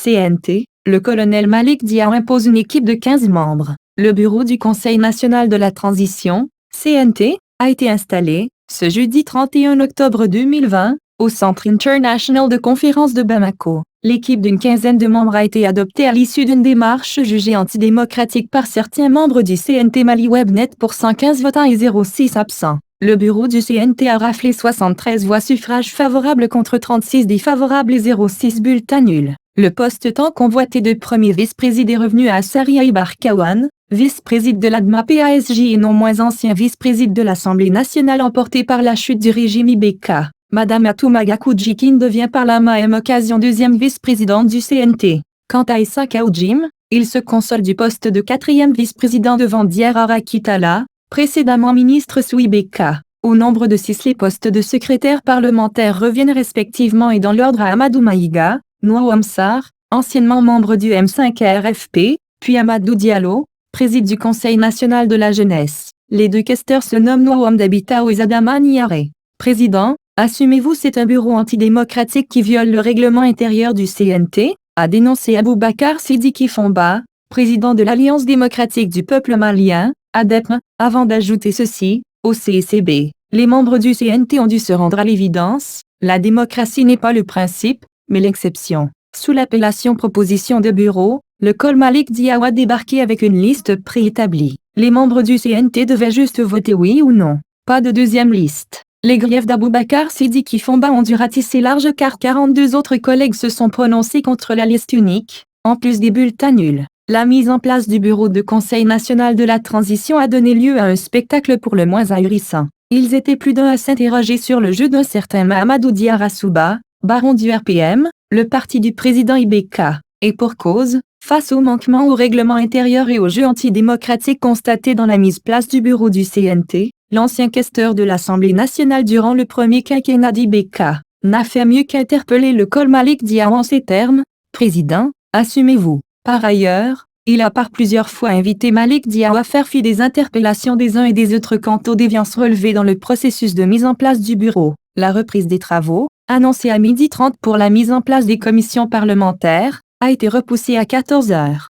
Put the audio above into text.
CNT, le colonel Malick Diaw impose une équipe de 15 membres. Le bureau du Conseil national de la transition, CNT, a été installé, ce jeudi 31 octobre 2020, au Centre international de conférence de Bamako. L'équipe d'une quinzaine de membres a été adoptée à l'issue d'une démarche jugée antidémocratique par certains membres du CNT Mali Webnet pour 115 votants et 0,6 absents. Le bureau du CNT a raflé 73 voix suffrages favorables contre 36 défavorables et 0,6 bulletins nuls. Le poste tant convoité de premier vice-président est revenu à Saria Ibarkawan, vice-président de l'ADMA-PASJ et non moins ancien vice-président de l'Assemblée nationale emporté par la chute du régime Ibeka. Madame Atouma Koudjikin devient par la même occasion deuxième vice-présidente du CNT. Quant à Issa Kaoudjim, il se console du poste de quatrième vice-président devant Diarra Kitala, précédemment ministre sous Ibeka. Au nombre de 6, les postes de secrétaire parlementaire reviennent respectivement et dans l'ordre à Amadou Maïga, Nouam Sarr, anciennement membre du M5 RFP, puis Amadou Diallo, président du Conseil national de la jeunesse. Les deux questeurs se nomment Nouam Dabitao et Zadama Niare. Président, assumez-vous c'est un bureau antidémocratique qui viole le règlement intérieur du CNT, a dénoncé Aboubacar Sidiki Fomba, président de l'Alliance démocratique du peuple malien, ADEPM, avant d'ajouter ceci, au CCB. Les membres du CNT ont dû se rendre à l'évidence, la démocratie n'est pas le principe, mais l'exception. Sous l'appellation proposition de bureau, le col Malick Diaw a débarqué avec une liste préétablie. Les membres du CNT devaient juste voter oui ou non. Pas de deuxième liste. Les griefs d'Aboubacar Sidiki Fomba ont dû ratisser large car 42 autres collègues se sont prononcés contre la liste unique, en plus des bulletins nuls. La mise en place du bureau de Conseil national de la transition a donné lieu à un spectacle pour le moins ahurissant. Ils étaient plus d'un à s'interroger sur le jeu d'un certain Mahamadou Diarra Souba, baron du RPM, le parti du président Ibeka. Et pour cause, face au manquement au règlement intérieur et au jeu antidémocratique constaté dans la mise place du bureau du CNT, l'ancien questeur de l'Assemblée nationale durant le premier quinquennat d'Ibeka n'a fait mieux qu'interpeller le col Malick Diaw en ces termes : « Président, assumez-vous ». Par ailleurs, il a par plusieurs fois invité Malick Diaw à faire fi des interpellations des uns et des autres quant aux déviances relevées dans le processus de mise en place du bureau. La reprise des travaux, annoncée à 12h30 pour la mise en place des commissions parlementaires, a été repoussée à 14h.